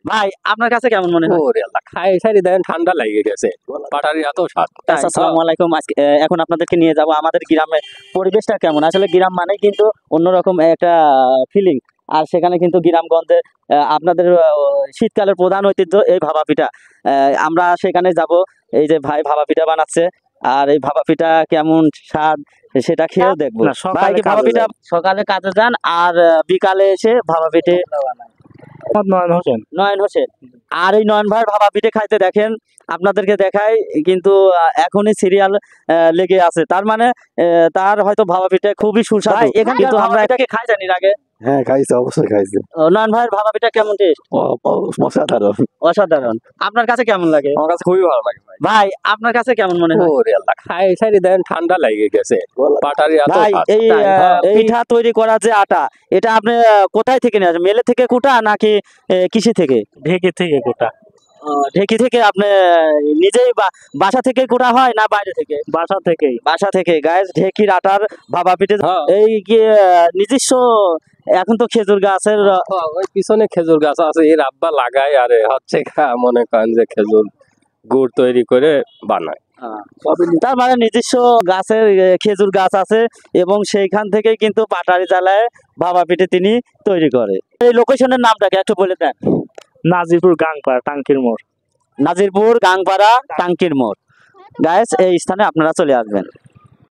ভাই আপনার কাছে কেমন মনে হয়? ওরে আল্লাহ, খাই সারি দেন ঠান্ডা লেগে গেছে, পাটারি এত স্বাদ। আচ্ছা, আসসালামু আলাইকুম। আজকে এখন আপনাদেরকে নিয়ে যাব আমাদের গ্রামের পরিবেশটা কেমন। আসলে গ্রাম মানে কিন্তু অন্যরকম একটা ফিলিং। আর সেখানে কিন্তু গ্রামগঞ্জে আপনাদের শীতকালের প্রধান ঐতিহ্য এই ভাপা পিঠা। আমরা সেখানে যাব। এই যে ভাই ভাপা পিঠা বানাচ্ছে, আর এই ভাপা পিঠা কেমন স্বাদ সেটা খেয়েও দেখবো। না, সকালে ভাই কি ভাপা কাজে পিঠা সকালে কাজে যান আর বিকালে এসে ভাপা পিঠে? মোহাম্মদ নয়ন হোসেন। নয়ন হোসেন। আর এই নয়ন ভাইয়ের ভাপা পিঠে খাইতে দেখেন, আপনাদেরকে দেখাই কিন্তু এখনই সিরিয়াল লেগে আছে। তার মানে তার হয়তো ভাপা পিঠা খুবই সুস্বাদু। এখানে কিন্তু আমরা এটাকে খাই জানি আগে। হ্যাঁ খাইছে, অবশ্যই খাইছে। নয়ন ভাইয়ের ভাপা পিঠা কেমন টেস্ট? অসাধারণ। অসাধারণ। আপনার কাছে কেমন লাগে? আমার কাছে খুবই ভালো লাগে ভাই। ভাই আপনার কাছে কেমন মনে হয়? ওরে আল্লাহ, খাই সারি দেন ঠান্ডা লেগে গেছে, পাটারি এত ভাই স্বাদ। এই পিঠা তৈরি করার যে আটা, এটা আপনি কোথায় থেকে নিয়ে আসেন? মেলে থেকে কুটা নাকি কৃষি থেকে? ঢেকে থেকে গোটা, ঢেকি থেকে আপনি নিজেই বাসা থেকে কুটা হয় না বাইরে থেকে? বাসা থেকেই। বাসা থেকে। গাইস, ঢেকির আটার ভাপা পিঠে হ্যাঁ। এই কি নিজস্ব। এখন তো খেজুর গাছের ওই পিছনে খেজুর গাছ আছে, এর আব্বা লাগায়, আর হচ্ছে মনে করেন যে খেজুর গুড় তৈরি করে বানায়। তার মানে নিজস্ব গাছের খেজুর গাছ আছে, এবং সেইখান থেকেই কিন্তু পাটারি জ্বালায় ভাপা পিঠে তিনি তৈরি করে। এই লোকেশনের নামটাকে একটু বলে দেন। নাজিরপুর গাংপাড়া, টাঙ্কির মোড়। নাজিরপুর গাংপাড়া টাঙ্কির মোড়। গাইস, এই স্থানে আপনারা চলে আসবেন।